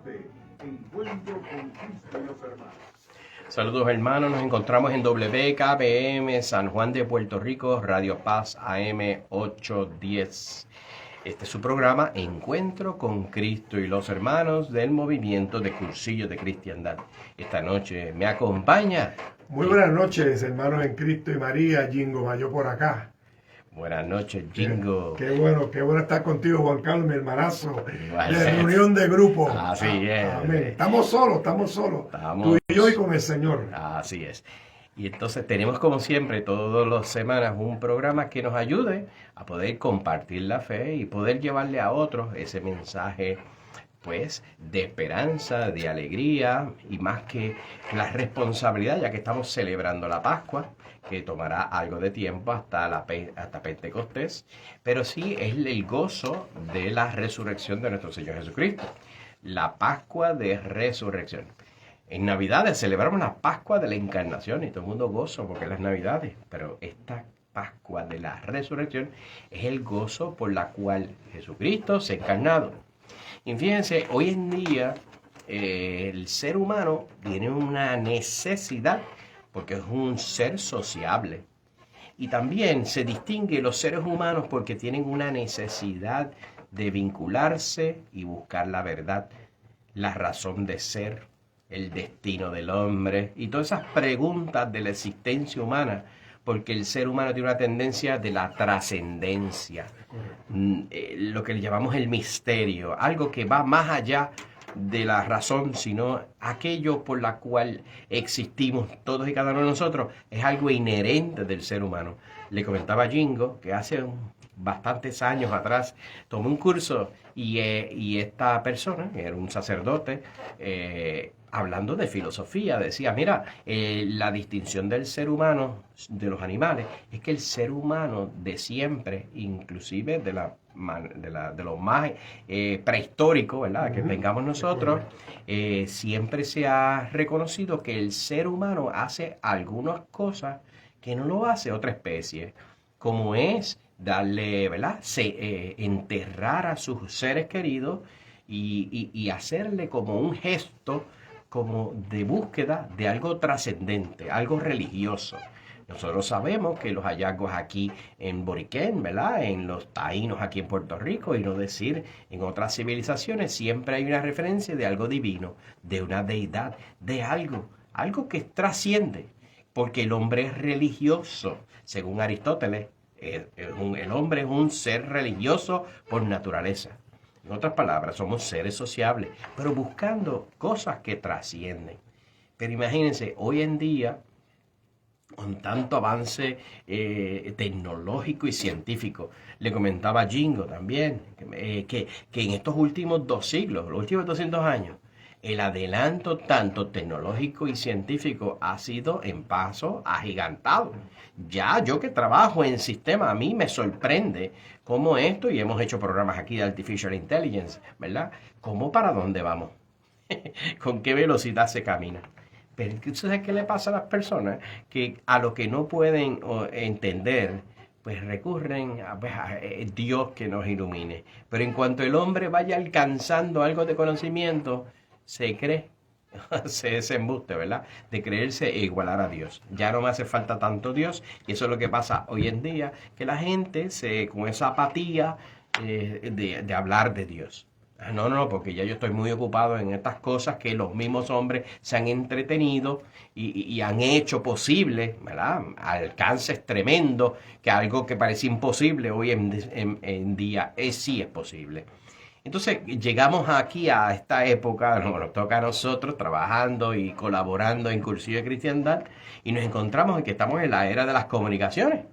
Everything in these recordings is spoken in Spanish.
de Encuentro con Cristo y los Hermanos. Saludos hermanos, nos encontramos en WKBM San Juan de Puerto Rico, Radio Paz AM 810. Este es su programa Encuentro con Cristo y los Hermanos del Movimiento de Cursillos de Cristiandad. Esta noche me acompaña. Muy buenas noches, hermanos en Cristo y María, Jingo Mayo por acá. Buenas noches, Jingo. Qué bueno estar contigo, Juan Carlos, mi hermanazo, Igual de es. reunión de grupo. Así es. Amén. Estamos solos. Tú y yo y con el Señor. Así es. Y entonces tenemos como siempre todas las semanas un programa que nos ayude a poder compartir la fe y poder llevarle a otros ese mensaje pues de esperanza, de alegría y más que la responsabilidad, ya que estamos celebrando la Pascua, que tomará algo de tiempo hasta Pentecostés, pero sí es el gozo de la resurrección de nuestro Señor Jesucristo, la Pascua de resurrección. En Navidades celebramos la Pascua de la Encarnación y todo el mundo gozo porque es las Navidades, pero esta Pascua de la resurrección es el gozo por la cual Jesucristo se ha encarnado. Y fíjense, hoy en día el ser humano tiene una necesidad porque es un ser sociable. Y también se distingue los seres humanos porque tienen una necesidad de vincularse y buscar la verdad, la razón de ser, el destino del hombre y todas esas preguntas de la existencia humana, porque el ser humano tiene una tendencia de la trascendencia, lo que le llamamos el misterio, algo que va más allá de la razón, sino aquello por la cual existimos todos y cada uno de nosotros, es algo inherente del ser humano. Le comentaba a Jingo que hace bastantes años atrás tomé un curso y esta persona, que era un sacerdote, hablando de filosofía, decía, mira, la distinción del ser humano de los animales es que el ser humano de siempre, inclusive de lo más prehistórico, ¿verdad?, que tengamos nosotros, siempre se ha reconocido que el ser humano hace algunas cosas que no lo hace otra especie, como es darle, ¿verdad?, enterrar a sus seres queridos y hacerle como un gesto como de búsqueda de algo trascendente, algo religioso. Nosotros sabemos que los hallazgos aquí en Boriquén, ¿verdad?, en los taínos aquí en Puerto Rico, y no decir en otras civilizaciones, siempre hay una referencia de algo divino, de una deidad, de algo que trasciende, porque el hombre es religioso. Según Aristóteles, el hombre es un ser religioso por naturaleza. En otras palabras, somos seres sociables, pero buscando cosas que trascienden. Pero imagínense, hoy en día, con tanto avance tecnológico y científico, le comentaba a Jingo también, que en estos últimos 2 siglos, los últimos 200 años, el adelanto tanto tecnológico y científico ha sido en paso agigantado. Ya yo que trabajo en sistema, a mí me sorprende cómo esto, y hemos hecho programas aquí de Artificial Intelligence, ¿verdad? ¿Cómo para dónde vamos? ¿Con qué velocidad se camina? Pero ¿sabes qué le pasa a las personas? Que a lo que no pueden entender, pues recurren a Dios que nos ilumine. Pero en cuanto el hombre vaya alcanzando algo de conocimiento, se cree, ese embuste, ¿verdad?, de creerse e igualar a Dios. Ya no me hace falta tanto Dios, y eso es lo que pasa hoy en día, que la gente con esa apatía de hablar de Dios. No, porque ya yo estoy muy ocupado en estas cosas que los mismos hombres se han entretenido y han hecho posible, ¿verdad?, alcances tremendos, que algo que parece imposible hoy en día sí es posible. Entonces llegamos aquí a esta época, nos toca a nosotros trabajando y colaborando en Cursillos de Cristiandad, y nos encontramos en que estamos en la era de las comunicaciones.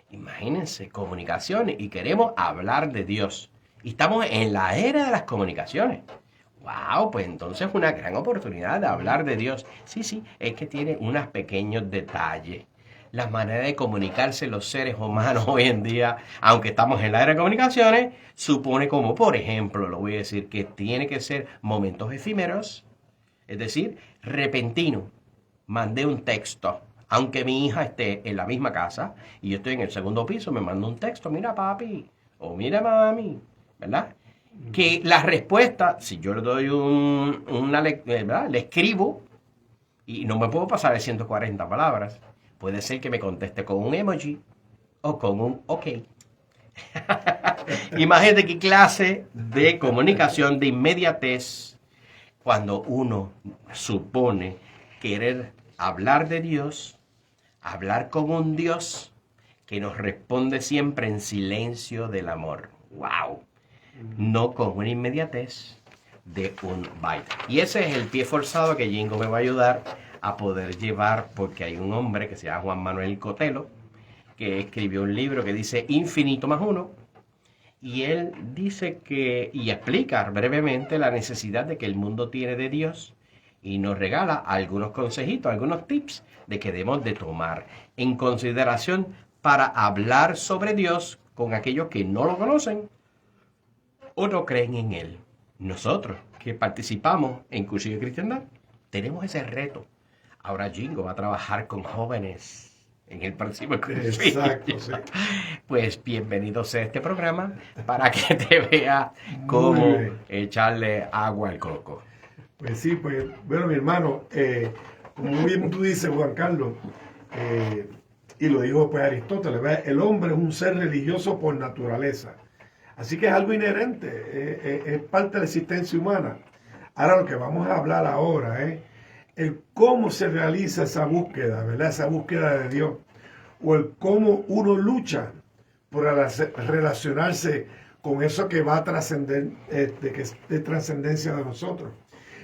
Imagínense, comunicaciones, y queremos hablar de Dios. Y estamos en la era de las comunicaciones. ¡Wow! Pues entonces es una gran oportunidad de hablar de Dios. Sí, es que tiene unos pequeños detalles. La manera de comunicarse los seres humanos hoy en día, aunque estamos en la era de comunicaciones, supone como, por ejemplo, lo voy a decir, que tiene que ser momentos efímeros, es decir, repentino. Mandé un texto, aunque mi hija esté en la misma casa y yo estoy en el segundo piso, me manda un texto, mira papi, o mira mami, ¿verdad? que la respuesta, si yo le doy ¿verdad? Le escribo y no me puedo pasar de 140 palabras, puede ser que me conteste con un emoji o con un OK. Imagínate qué clase de comunicación de inmediatez cuando uno supone querer hablar de Dios, hablar con un Dios que nos responde siempre en silencio del amor. ¡Wow! No con una inmediatez de un byte. Y ese es el pie forzado que Jingo me va a ayudar a poder llevar, porque hay un hombre que se llama Juan Manuel Cotelo, que escribió un libro que dice Infinito más uno, y él dice que, y explica brevemente la necesidad de que el mundo tiene de Dios, y nos regala algunos consejitos, algunos tips de que debemos de tomar en consideración para hablar sobre Dios con aquellos que no lo conocen o no creen en Él. Nosotros que participamos en Cursillo de Cristiandad tenemos ese reto. Ahora Jingo va a trabajar con jóvenes en el próximo cursillo. Exacto, sí. Pues bienvenidos a este programa para que te vea cómo echarle agua al coco. Pues sí, pues bueno, mi hermano, como muy bien tú dices, Juan Carlos, y lo dijo pues Aristóteles, ¿verdad? El hombre es un ser religioso por naturaleza. Así que es algo inherente, es parte de la existencia humana. Ahora lo que vamos a hablar ahora es el cómo se realiza esa búsqueda, ¿verdad? Esa búsqueda de Dios, o el cómo uno lucha por relacionarse con eso que va a trascender, que es de trascendencia de nosotros.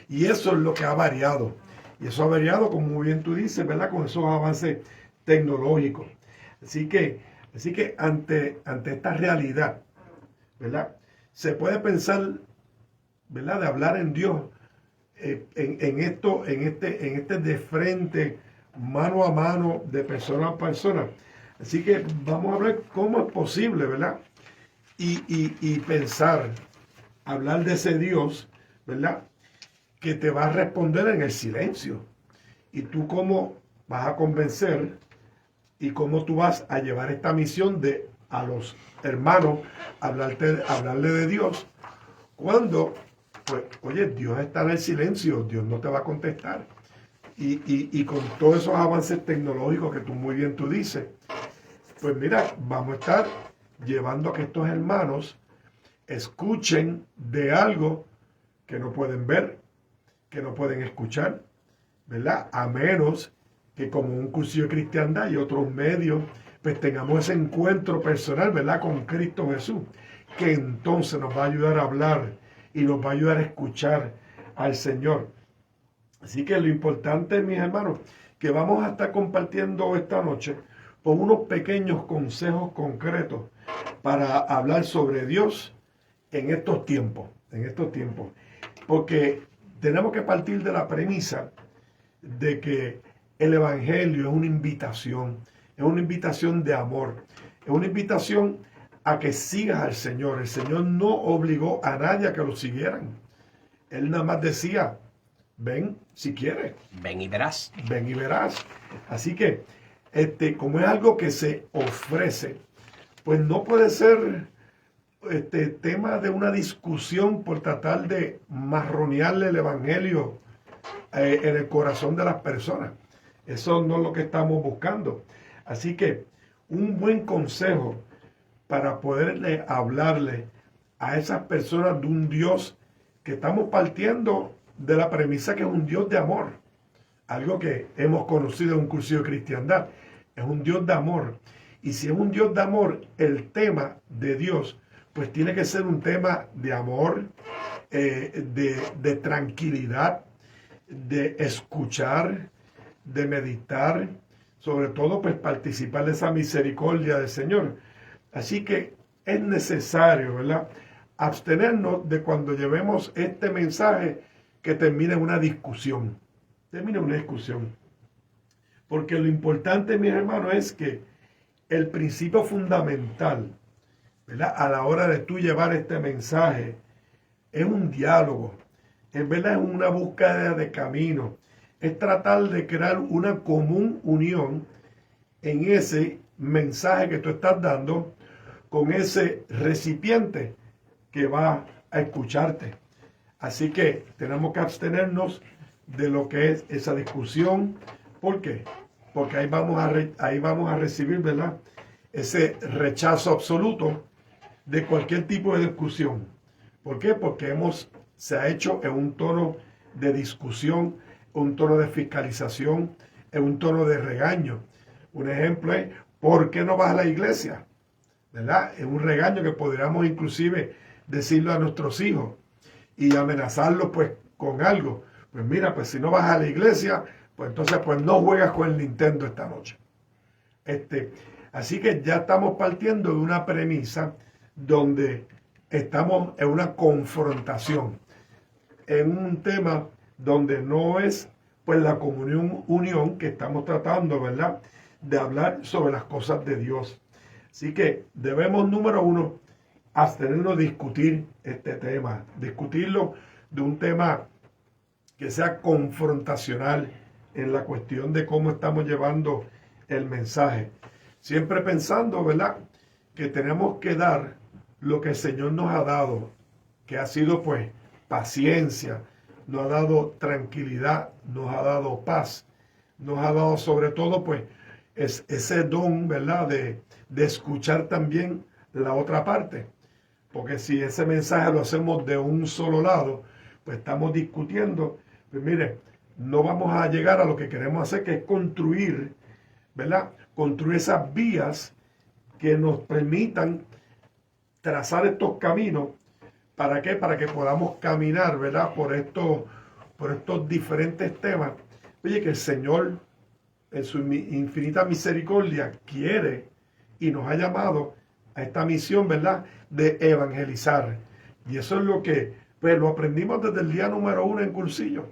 Y eso es lo que ha variado. Y eso ha variado, como muy bien tú dices, ¿verdad? Con esos avances tecnológicos. Así que ante esta realidad, ¿verdad? Se puede pensar, ¿verdad? De hablar en Dios, en este de frente, mano a mano, de persona a persona. Así que vamos a ver cómo es posible, ¿verdad? Y pensar, hablar de ese Dios, ¿verdad? Que te va a responder en el silencio. Y tú cómo vas a convencer y cómo tú vas a llevar esta misión de a los hermanos, hablarle de Dios, cuando, pues, oye, Dios está en el silencio, Dios no te va a contestar. Y con todos esos avances tecnológicos que tú muy bien tú dices, pues mira, vamos a estar llevando a que estos hermanos escuchen de algo que no pueden ver, que no pueden escuchar, ¿verdad? A menos que como un cursillo de cristiandad y otros medios, pues tengamos ese encuentro personal, ¿verdad? Con Cristo Jesús, que entonces nos va a ayudar a hablar y nos va a ayudar a escuchar al Señor. Así que lo importante, mis hermanos, que vamos a estar compartiendo esta noche con unos pequeños consejos concretos para hablar sobre Dios en estos tiempos, porque tenemos que partir de la premisa de que el Evangelio es una invitación de amor, es una invitación a que sigas al Señor. El Señor no obligó a nadie a que lo siguieran. Él nada más decía, ven si quieres. Ven y verás. Ven y verás. Así que, como es algo que se ofrece, pues no puede ser tema de una discusión por tratar de marronearle el Evangelio en el corazón de las personas. Eso no es lo que estamos buscando. Así que un buen consejo para poderle hablarle a esas personas de un Dios que estamos partiendo de la premisa que es un Dios de amor. Algo que hemos conocido en un cursillo de cristiandad. Es un Dios de amor. Y si es un Dios de amor, el tema de Dios, pues tiene que ser un tema de amor, de tranquilidad, de escuchar, de meditar, sobre todo pues participar de esa misericordia del Señor. Así que es necesario, ¿verdad?, abstenernos de cuando llevemos este mensaje que termine en una discusión. Porque lo importante, mis hermanos, es que el principio fundamental, ¿verdad?, a la hora de tú llevar este mensaje, es un diálogo. En verdad es una búsqueda de camino. Es tratar de crear una común unión en ese mensaje que tú estás dando con ese recipiente que va a escucharte. Así que tenemos que abstenernos de lo que es esa discusión. ¿Por qué? Porque ahí vamos a recibir, ¿verdad?, ese rechazo absoluto de cualquier tipo de discusión. ¿Por qué? Porque se ha hecho en un tono de discusión, un tono de fiscalización, en un tono de regaño. Un ejemplo es, ¿por qué no vas a la iglesia? ¿Verdad? Es un regaño que podríamos inclusive decirlo a nuestros hijos y amenazarlos pues con algo. Pues mira, pues si no vas a la iglesia, pues entonces pues no juegas con el Nintendo esta noche. Así que ya estamos partiendo de una premisa donde estamos en una confrontación, en un tema donde no es pues la unión que estamos tratando, ¿verdad?, de hablar sobre las cosas de Dios. Así que debemos, número uno, abstenernos de discutir este tema, discutirlo de un tema que sea confrontacional en la cuestión de cómo estamos llevando el mensaje. Siempre pensando, ¿verdad?, que tenemos que dar lo que el Señor nos ha dado, que ha sido pues paciencia, nos ha dado tranquilidad, nos ha dado paz, nos ha dado sobre todo pues ese don, ¿verdad?, de escuchar también la otra parte. Porque si ese mensaje lo hacemos de un solo lado, pues estamos discutiendo, pues mire, no vamos a llegar a lo que queremos hacer, que es construir, ¿verdad?, construir esas vías que nos permitan trazar estos caminos. ¿Para qué? Para que podamos caminar, ¿verdad?, por estos diferentes temas. Oye, que el Señor, en su infinita misericordia, quiere y nos ha llamado a esta misión, ¿verdad?, de evangelizar. Y eso es lo que, pues, lo aprendimos desde el día número 1 en Cursillo,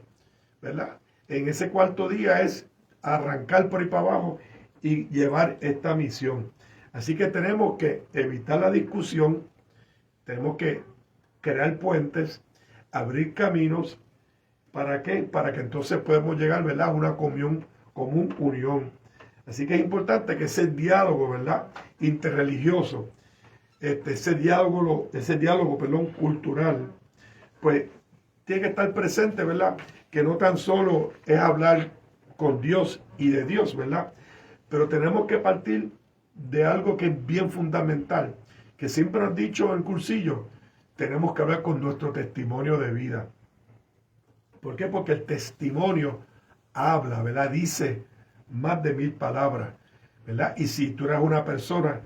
¿verdad? En ese cuarto día es arrancar por ahí para abajo y llevar esta misión. Así que tenemos que evitar la discusión, tenemos que crear puentes, abrir caminos. ¿Para qué? Para que entonces podamos llegar, ¿verdad?, a una común unión. Así que es importante que ese diálogo, ¿verdad?, interreligioso, ese diálogo, cultural, pues tiene que estar presente, ¿verdad?, que no tan solo es hablar con Dios y de Dios, ¿verdad?, pero tenemos que partir de algo que es bien fundamental, que siempre nos han dicho en Cursillo, tenemos que hablar con nuestro testimonio de vida. ¿Por qué? Porque el testimonio habla, ¿verdad?, dice más de 1000 palabras, ¿verdad? Y si tú eras una persona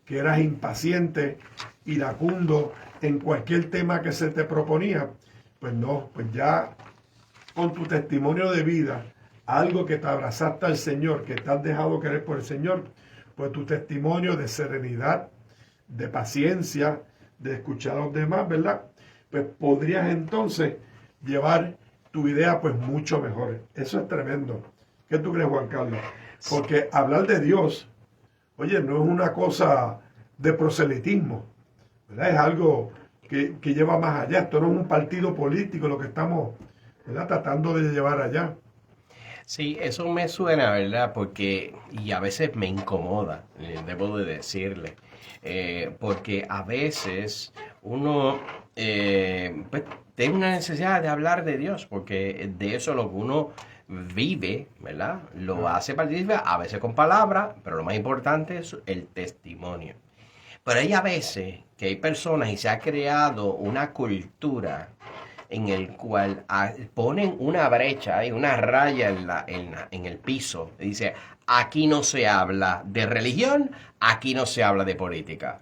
que eras impaciente, iracundo en cualquier tema que se te proponía, pues no, pues ya con tu testimonio de vida, algo que te abrazaste al Señor, que te has dejado querer por el Señor, pues tu testimonio de serenidad, de paciencia, de escuchar a los demás, ¿verdad?, pues podrías entonces llevar tu idea pues mucho mejor. Eso es tremendo. ¿Qué tú crees, Juan Carlos? Porque hablar de Dios, oye, no es una cosa de proselitismo, ¿verdad? Es algo que lleva más allá. Esto no es un partido político lo que estamos, ¿verdad?, tratando de llevar allá. Sí, eso me suena, ¿verdad? Porque, y a veces me incomoda, debo de decirle, porque a veces uno pues, tiene una necesidad de hablar de Dios, porque de eso lo que uno vive, ¿verdad? Lo hace participar, a veces con palabras, pero lo más importante es el testimonio. Pero hay a veces que hay personas y se ha creado una cultura en el cual ponen una brecha y una raya en el piso. Dice, aquí no se habla de religión, aquí no se habla de política.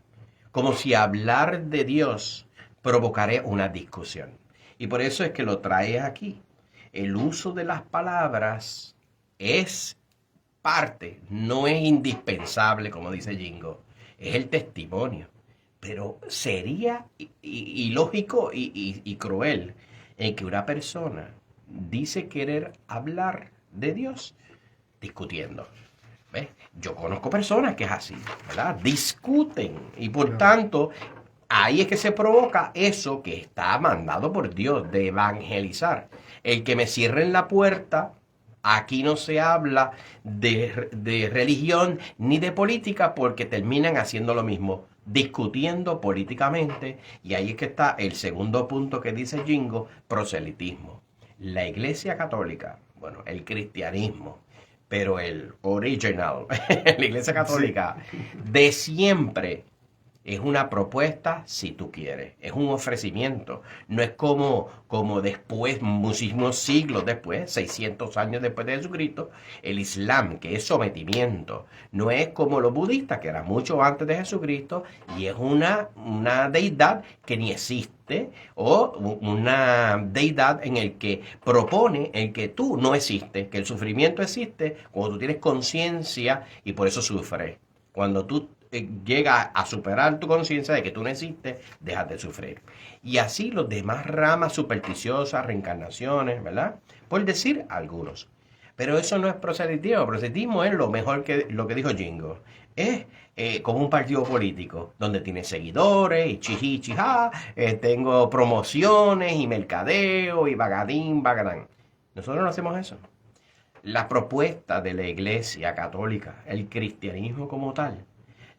Como si hablar de Dios provocara una discusión. Y por eso es que lo trae aquí. El uso de las palabras es parte, no es indispensable, como dice Jingo, es el testimonio. Pero sería ilógico y cruel en que una persona dice querer hablar de Dios discutiendo. ¿Ves? Yo conozco personas que es así, ¿verdad? Discuten y por tanto ahí es que se provoca eso que está mandado por Dios de evangelizar. El que me cierren la puerta, aquí no se habla de religión ni de política porque terminan haciendo lo mismo. discutiendo políticamente, y ahí es que está el segundo punto que dice Jingo, proselitismo. La Iglesia Católica, bueno, el cristianismo, pero el original, la Iglesia Católica, de siempre es una propuesta si tú quieres, es un ofrecimiento. No es como después, muchísimos siglos después, 600 años después de Jesucristo, el Islam, que es sometimiento. No es como los budistas, que era mucho antes de Jesucristo, y es una deidad que ni existe, o una deidad en el que propone el que tú no existes, que el sufrimiento existe cuando tú tienes conciencia y por eso sufres. Cuando tú llegas a superar tu conciencia de que tú no existes, dejas de sufrir. Y así los demás ramas supersticiosas, reencarnaciones, ¿verdad? Por decir algunos. Pero eso no es proselitismo. Proselitismo es lo mejor que lo que dijo Jingo. Es como un partido político donde tiene seguidores y chijí, chijá, tengo promociones y mercadeo y bagadín, bagadán. Nosotros no hacemos eso. La propuesta de la Iglesia Católica, el cristianismo como tal,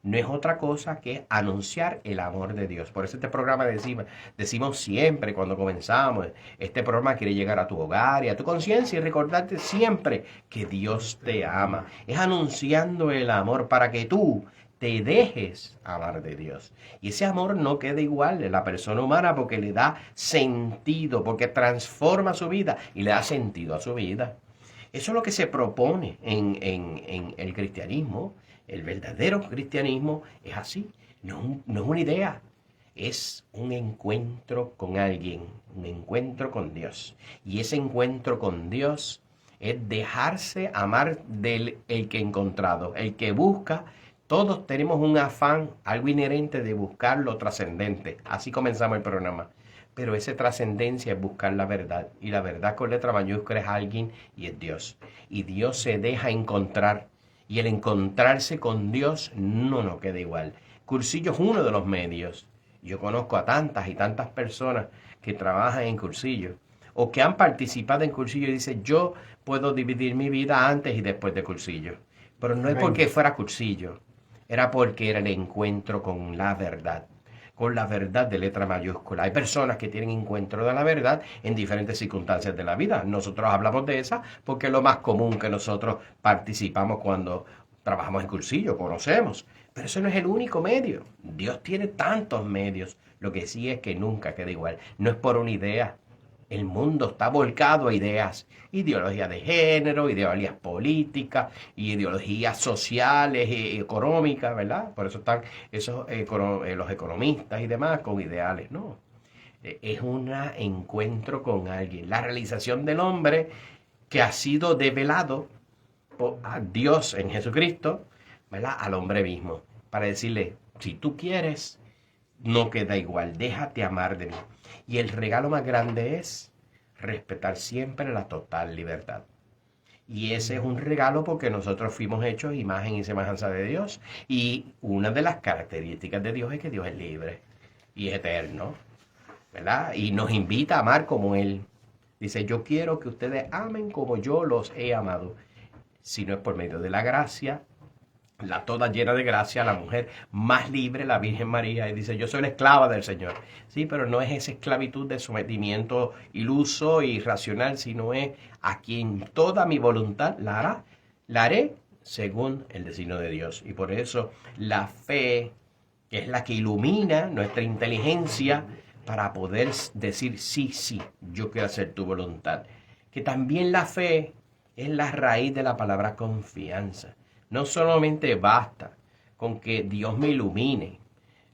no es otra cosa que anunciar el amor de Dios. Por eso este programa decimos siempre cuando comenzamos, este programa quiere llegar a tu hogar y a tu conciencia y recordarte siempre que Dios te ama. Es anunciando el amor para que tú te dejes amar de Dios. Y ese amor no queda igual en la persona humana porque le da sentido, porque transforma su vida y le da sentido a su vida. Eso es lo que se propone en el cristianismo. El verdadero cristianismo es así, no es una idea, es un encuentro con alguien, un encuentro con Dios. Y ese encuentro con Dios es dejarse amar del el que encontrado, el que busca. Todos tenemos un afán, algo inherente de buscar lo trascendente. Así comenzamos el programa. Pero esa trascendencia es buscar la verdad. Y la verdad con letra mayúscula es alguien y es Dios. Y Dios se deja encontrar. Y el encontrarse con Dios no queda igual. Cursillo es uno de los medios. Yo conozco a tantas y tantas personas que trabajan en Cursillo o que han participado en Cursillo y dicen, yo puedo dividir mi vida antes y después de Cursillo. Pero no es porque fuera Cursillo, era porque era el encuentro con la verdad de letra mayúscula. Hay personas que tienen encuentro de la verdad en diferentes circunstancias de la vida. Nosotros hablamos de esa porque es lo más común que nosotros participamos cuando trabajamos en Cursillo, conocemos. Pero eso no es el único medio. Dios tiene tantos medios. Lo que sí es que nunca queda igual. No es por una idea. El mundo está volcado a ideas, ideologías de género, ideologías políticas, ideologías sociales y económicas, ¿verdad? Por eso están los economistas y demás con ideales, ¿no? Es un encuentro con alguien, la realización del hombre que ha sido develado por Dios en Jesucristo, ¿verdad? Al hombre mismo, para decirle, si tú quieres, no queda igual, déjate amar de mí. Y el regalo más grande es respetar siempre la total libertad. Y ese es un regalo porque nosotros fuimos hechos imagen y semejanza de Dios. Y una de las características de Dios es que Dios es libre y es eterno, ¿verdad? Y nos invita a amar como Él. Dice, yo quiero que ustedes amen como yo los he amado. Si no es por medio de la gracia, la toda llena de gracia, la mujer más libre, la Virgen María, y dice, yo soy la esclava del Señor. Sí, pero no es esa esclavitud de sometimiento iluso y irracional, sino es a quien toda mi voluntad la haré según el designio de Dios. Y por eso la fe, que es la que ilumina nuestra inteligencia para poder decir, sí, yo quiero hacer tu voluntad. Que también la fe es la raíz de la palabra confianza. No solamente basta con que Dios me ilumine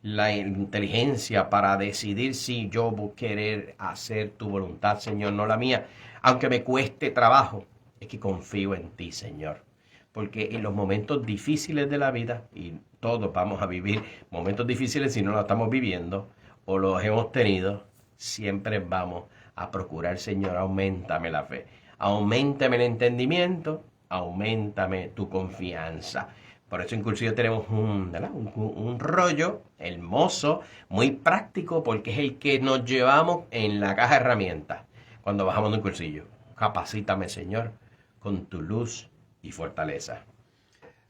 la inteligencia para decidir si yo voy a querer hacer tu voluntad, Señor, no la mía, aunque me cueste trabajo, es que confío en ti, Señor. Porque en los momentos difíciles de la vida, y todos vamos a vivir momentos difíciles si no los estamos viviendo o los hemos tenido, siempre vamos a procurar, Señor, auméntame la fe, auméntame el entendimiento, auméntame tu confianza. Por eso en Cursillo tenemos un rollo hermoso, muy práctico, porque es el que nos llevamos en la caja de herramientas cuando bajamos de un Cursillo. Capacítame, Señor, con tu luz y fortaleza.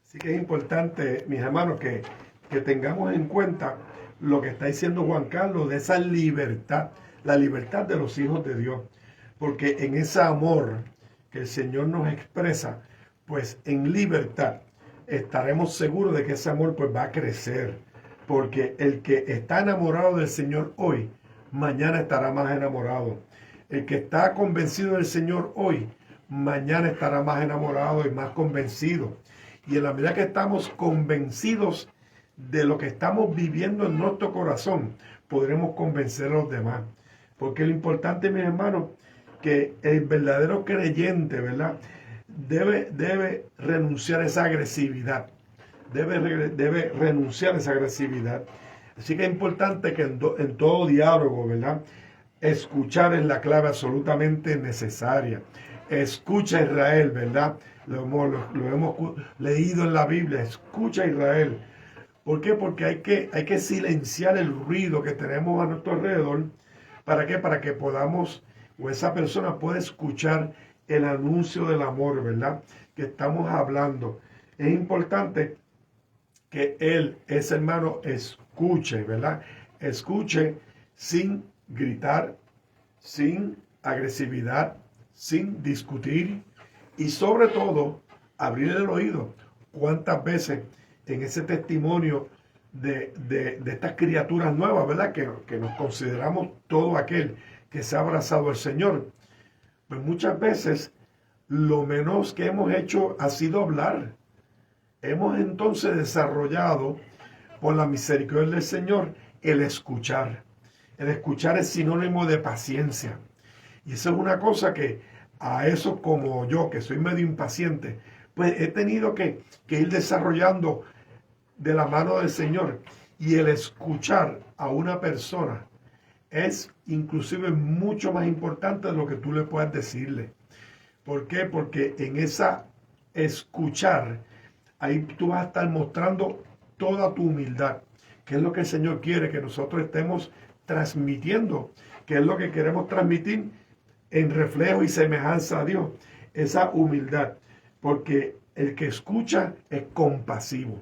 Así que es importante, mis hermanos, que que tengamos en cuenta lo que está diciendo Juan Carlos de esa libertad, la libertad de los hijos de Dios. Porque en ese amor que el Señor nos expresa, pues en libertad estaremos seguros de que ese amor pues va a crecer. Porque el que está enamorado del Señor hoy, mañana estará más enamorado. El que está convencido del Señor hoy, mañana estará más enamorado y más convencido. Y en la medida que estamos convencidos de lo que estamos viviendo en nuestro corazón, podremos convencer a los demás. Porque lo importante, mis hermanos, que el verdadero creyente, ¿verdad?, debe renunciar a esa agresividad. Debe renunciar a esa agresividad. Así que es importante que en todo diálogo, ¿verdad?, escuchar es la clave absolutamente necesaria. Escucha a Israel, ¿verdad? Lo hemos leído en la Biblia. Escucha a Israel. ¿Por qué? Porque hay que silenciar el ruido que tenemos a nuestro alrededor. ¿Para qué? Para que podamos, o esa persona pueda escuchar el anuncio del amor, ¿verdad?, que estamos hablando. Es importante que ese hermano, escuche, ¿verdad? Escuche sin gritar, sin agresividad, sin discutir y sobre todo abrir el oído. ¿Cuántas veces en ese testimonio de estas criaturas nuevas, ¿verdad?, que nos consideramos todo aquel que se ha abrazado al Señor? Pues muchas veces lo menos que hemos hecho ha sido hablar. Hemos entonces desarrollado, por la misericordia del Señor, el escuchar. El escuchar es sinónimo de paciencia. Y eso es una cosa que a eso, como yo, que soy medio impaciente, pues he tenido que ir desarrollando de la mano del Señor. Y el escuchar a una persona es inclusive mucho más importante de lo que tú le puedas decirle. ¿Por qué? Porque en esa escuchar, ahí tú vas a estar mostrando toda tu humildad, que es lo que el Señor quiere que nosotros estemos transmitiendo, que es lo que queremos transmitir en reflejo y semejanza a Dios, esa humildad, porque el que escucha es compasivo.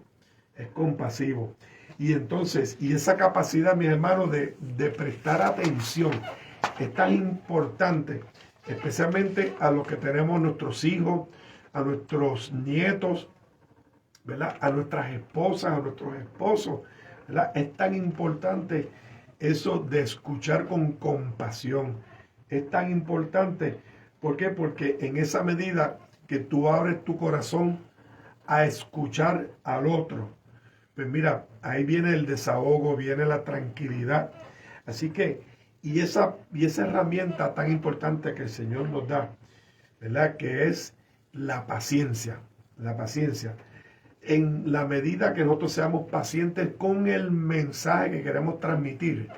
Y entonces, y esa capacidad, mis hermanos, de prestar atención es tan importante, especialmente a los que tenemos nuestros hijos, a nuestros nietos, ¿verdad?, a nuestras esposas, a nuestros esposos, ¿verdad? Es tan importante eso de escuchar con compasión. Es tan importante, ¿por qué? Porque en esa medida que tú abres tu corazón a escuchar al otro, pues mira, ahí viene el desahogo, viene la tranquilidad. Así que, y esa herramienta tan importante que el Señor nos da, ¿verdad?, que es la paciencia. La paciencia. En la medida que nosotros seamos pacientes con el mensaje que queremos transmitir,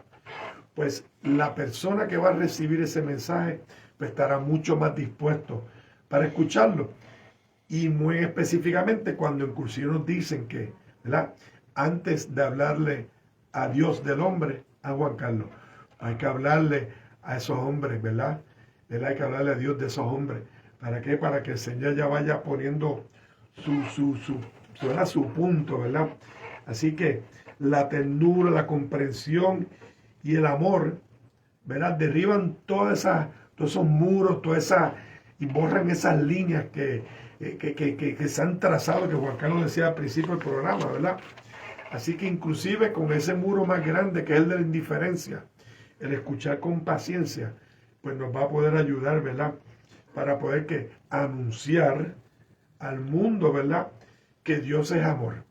pues la persona que va a recibir ese mensaje pues estará mucho más dispuesto para escucharlo. Y muy específicamente cuando inclusive nos dicen que, ¿verdad?, antes de hablarle a Dios del hombre, a Juan Carlos, hay que hablarle a esos hombres, ¿verdad? Hay que hablarle a Dios de esos hombres. ¿Para qué? Para que el Señor ya vaya poniendo su punto, ¿verdad? Así que la ternura, la comprensión y el amor, ¿verdad?, derriban todos esos muros, y borran esas líneas que se han trazado, que Juan Carlos decía al principio del programa, ¿verdad? Así que inclusive con ese muro más grande que es el de la indiferencia, el escuchar con paciencia, pues nos va a poder ayudar, ¿verdad?, para poder anunciar al mundo, ¿verdad?, que Dios es amor.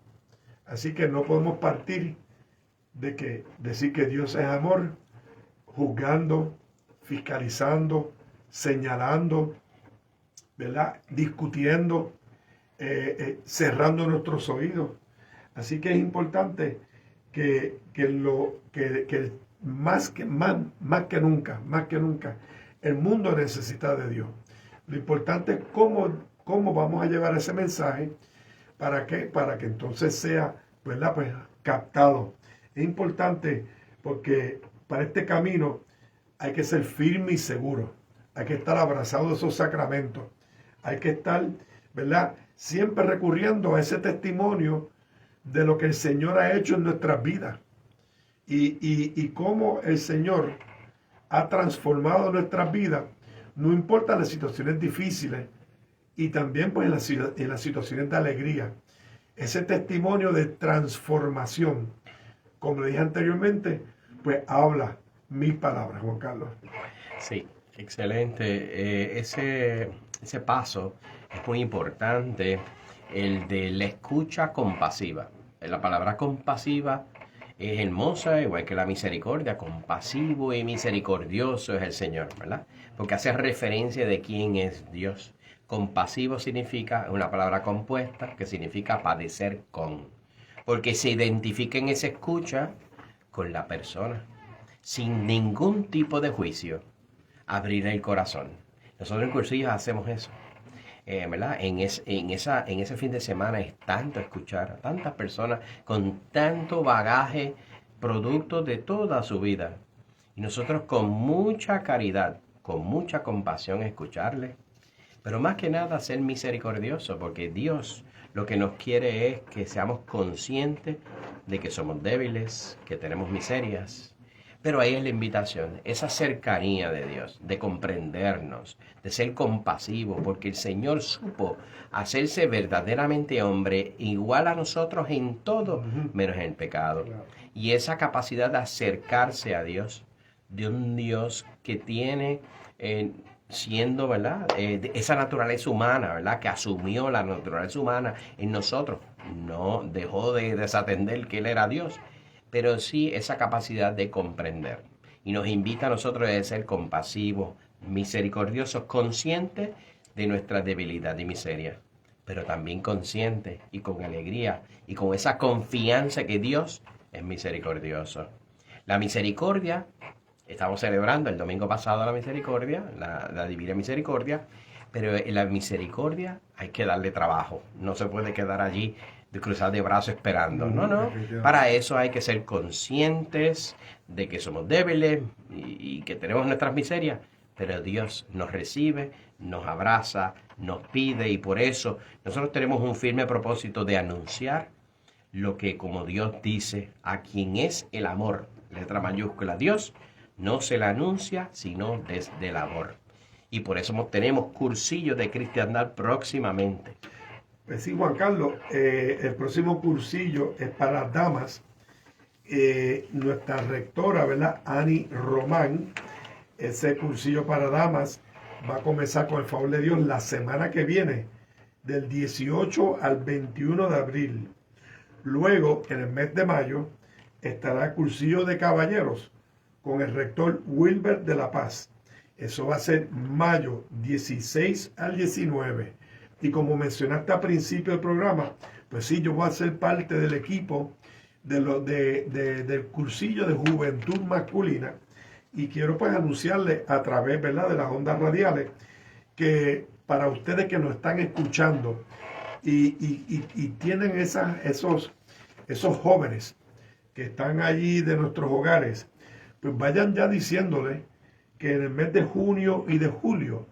Así que no podemos partir de decir que Dios es amor juzgando, fiscalizando, señalando, ¿verdad?, discutiendo, cerrando nuestros oídos. Así que es importante que más que nunca, el mundo necesita de Dios. Lo importante es cómo vamos a llevar ese mensaje. ¿Para qué? Para que entonces sea, ¿verdad?, pues captado. Es importante porque para este camino hay que ser firme y seguro. Hay que estar abrazado de esos sacramentos. Hay que estar, ¿verdad?, siempre recurriendo a ese testimonio de lo que el Señor ha hecho en nuestras vidas y cómo el Señor ha transformado nuestras vidas, no importa las situaciones difíciles y también pues en las situaciones de alegría. Ese testimonio de transformación, como le dije anteriormente, pues habla mis palabras, Juan Carlos. Sí, excelente. Ese paso es muy importante, el de la escucha compasiva. La palabra compasiva es hermosa, igual que la misericordia. Compasivo y misericordioso es el Señor, ¿verdad? Porque hace referencia de quién es Dios. Compasivo significa, es una palabra compuesta que significa padecer con. Porque se identifica en esa escucha con la persona, sin ningún tipo de juicio, abrir el corazón. Nosotros en Cursillos hacemos eso. ¿Verdad? En ese fin de semana es tanto escuchar a tantas personas con tanto bagaje, producto de toda su vida. Y nosotros con mucha caridad, con mucha compasión escucharles. Pero más que nada ser misericordioso, porque Dios lo que nos quiere es que seamos conscientes de que somos débiles, que tenemos miserias. Pero ahí es la invitación, esa cercanía de Dios, de comprendernos, de ser compasivo, porque el Señor supo hacerse verdaderamente hombre, igual a nosotros en todo, menos en el pecado. Y esa capacidad de acercarse a Dios, de un Dios que tiene, siendo, ¿verdad? Esa naturaleza humana, ¿verdad? Que asumió la naturaleza humana en nosotros. No dejó de desatender que Él era Dios, pero sí esa capacidad de comprender. Y nos invita a nosotros a ser compasivos, misericordiosos, conscientes de nuestra debilidad y miseria, pero también conscientes y con alegría y con esa confianza que Dios es misericordioso. La misericordia, estamos celebrando el domingo pasado la misericordia, la divina misericordia, pero en la misericordia hay que darle trabajo. No se puede quedar allí de cruzar de brazos esperando. No. Para eso hay que ser conscientes de que somos débiles y que tenemos nuestras miserias, pero Dios nos recibe, nos abraza, nos pide, y por eso nosotros tenemos un firme propósito de anunciar lo que, como Dios dice, a quien es el amor, letra mayúscula, Dios no se la anuncia sino desde el amor. Y por eso tenemos cursillos de cristiandad próximamente. Pues sí, Juan Carlos, el próximo cursillo es para las damas. Nuestra rectora, ¿verdad? Ani Román, ese cursillo para damas va a comenzar, con el favor de Dios, la semana que viene, del 18 al 21 de abril. Luego, en el mes de mayo, estará el cursillo de caballeros con el rector Wilber de la Paz. Eso va a ser mayo 16 al 19. Y como mencionaste al principio del programa, pues sí, yo voy a ser parte del equipo del cursillo de juventud masculina. Y quiero pues anunciarles a través, ¿verdad?, de las ondas radiales, que para ustedes que nos están escuchando y tienen esos jóvenes que están allí de nuestros hogares, pues vayan ya diciéndole que en el mes de junio y de julio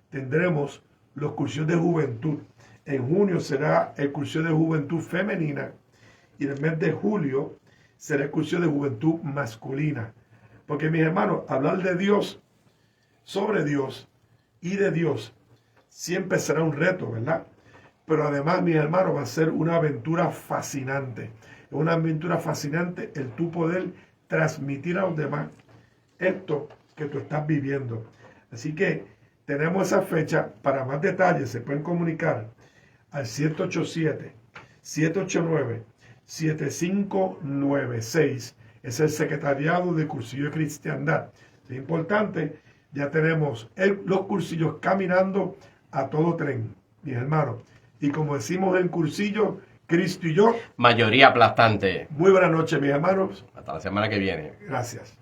tendremos los cursillos de juventud. En junio será el cursillo de juventud femenina y en el mes de julio será el cursillo de juventud masculina. Porque, mis hermanos, hablar de Dios, sobre Dios y de Dios siempre será un reto, ¿verdad? Pero además, mis hermanos, va a ser una aventura fascinante. Es una aventura fascinante el tú poder transmitir a los demás esto que tú estás viviendo. Así que tenemos esa fecha. Para más detalles se pueden comunicar al 787-789-7596. Es el secretariado de Cursillo de Cristiandad. Es importante, ya tenemos los cursillos caminando a todo tren, mis hermanos. Y como decimos en Cursillo, Cristo y yo, mayoría aplastante. Muy buenas noches, mis hermanos. Hasta la semana que viene. Gracias.